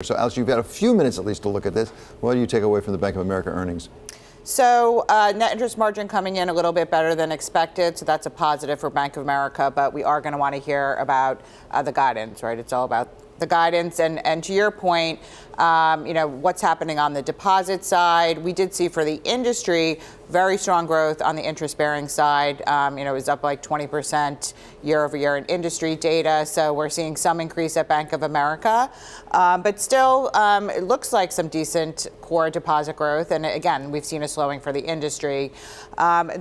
So, Alison, you've got a few minutes at least to look at this. What do you take away from the Bank of America earnings? So net interest margin coming in a little bit better than expected. So that's a positive for Bank of America. But we are going to want to hear about the guidance, right? It's all about the guidance. And to your point, what's happening on the deposit side. We did see for the industry very strong growth on the interest-bearing side. It was up like 20% year over year in industry data. So we're seeing some increase at Bank of America. But still, it looks like some decent core deposit growth. And again, we've seen a slowing for the industry.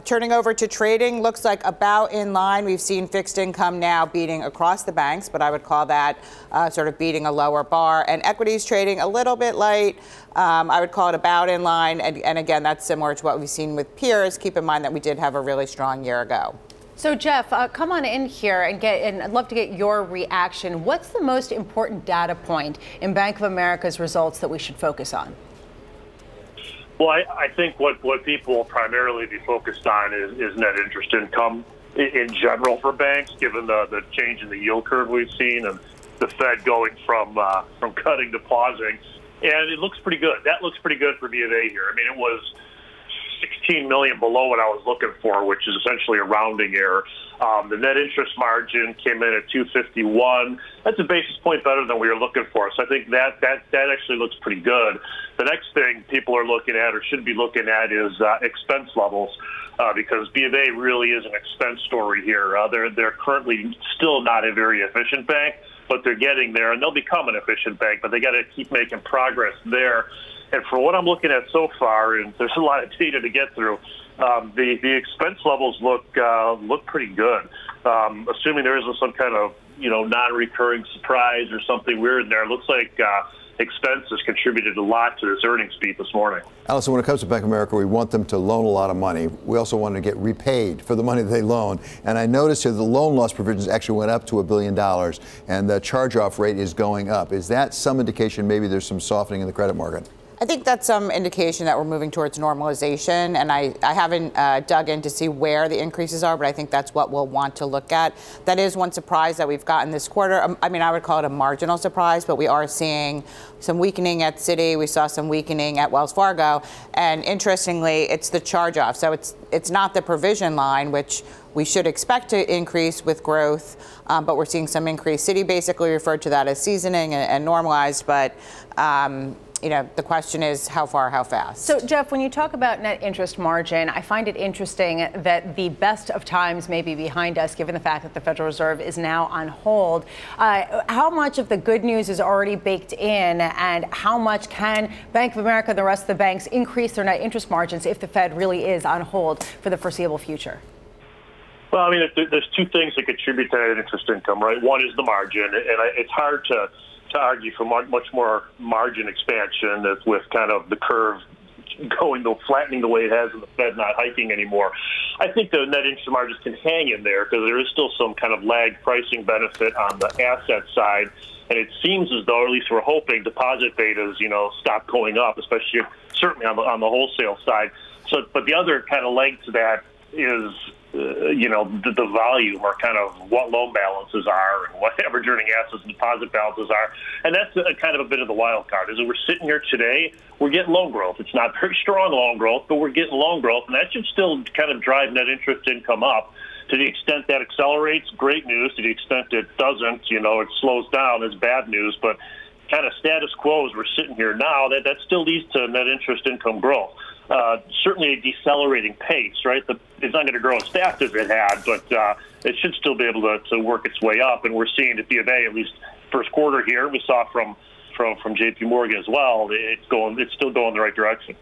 Turning over to trading, looks like about in line. We've seen fixed income now beating across the banks, but I would call that sort of beating a lower bar. And equities trading a little bit light. I would call it about in line. And again, that's similar to what we've seen with peers. Keep in mind that we did have a really strong year ago. So, Jeff, come on in here and I'd love to get your reaction. What's the most important data point in Bank of America's results that we should focus on? Well, I think what people will primarily be focused on is net interest income in general for banks, given the change in the yield curve we've seen and the Fed going from cutting to pausing. And it looks pretty good. That looks pretty good for B of A here. I mean, it was 16 million below what I was looking for, which is essentially a rounding error. The net interest margin came in at 251. That's a basis point better than we were looking for. So I think that actually looks pretty good. The next thing people are looking at or should be looking at is expense levels, because B of A really is an expense story here. They're currently still not a very efficient bank, but they're getting there, and they'll become an efficient bank, but they got to keep making progress there. And for what I'm looking at so far, and there's a lot of data to get through, the expense levels look pretty good. Assuming there isn't some kind of non-recurring surprise or something weird in there, it looks like expenses contributed a lot to this earnings beat this morning. Alison, when it comes to Bank of America, we want them to loan a lot of money. We also want to get repaid for the money they loan. And I noticed here the loan loss provisions actually went up to $1 billion, and the charge-off rate is going up. Is that some indication maybe there's some softening in the credit market? I think that's some indication that we're moving towards normalization, and I haven't dug in to see where the increases are, but I think that's what we'll want to look at. That is one surprise that we've gotten this quarter. I mean, I would call it a marginal surprise, but we are seeing some weakening at Citi. We saw some weakening at Wells Fargo, and interestingly, it's the charge-off. So it's not the provision line, which we should expect to increase with growth, but we're seeing some increase. Citi basically referred to that as seasoning and normalized, but the question is how far, how fast. So, Jeff, when you talk about net interest margin, I find it interesting that the best of times may be behind us, given the fact that the Federal Reserve is now on hold. How much of the good news is already baked in, and how much can Bank of America and the rest of the banks increase their net interest margins if the Fed really is on hold for the foreseeable future? Well, I mean, there's two things that contribute to net interest income, right? One is the margin, and it's hard to argue for much more margin expansion with kind of the curve flattening the way it has and the Fed not hiking anymore. I think the net interest margins can hang in there because there is still some kind of lag pricing benefit on the asset side. And it seems as though, or at least we're hoping, deposit betas, stop going up, especially certainly on the wholesale side. So, but the other kind of leg to that is the volume or kind of what loan balances are and what average earning assets and deposit balances are. And that's kind of a bit of the wild card. As we're sitting here today, we're getting loan growth. It's not very strong loan growth, but we're getting loan growth, and that should still kind of drive net interest income up. To the extent that accelerates, great news. To the extent it doesn't, it slows down, it's bad news. But kind of status quo as we're sitting here now, that still leads to net interest income growth. Certainly a decelerating pace, right? It's not going to grow as fast as it had, but it should still be able to work its way up. And we're seeing at B of A, at least first quarter here, we saw from JP Morgan as well, it's still going in the right direction.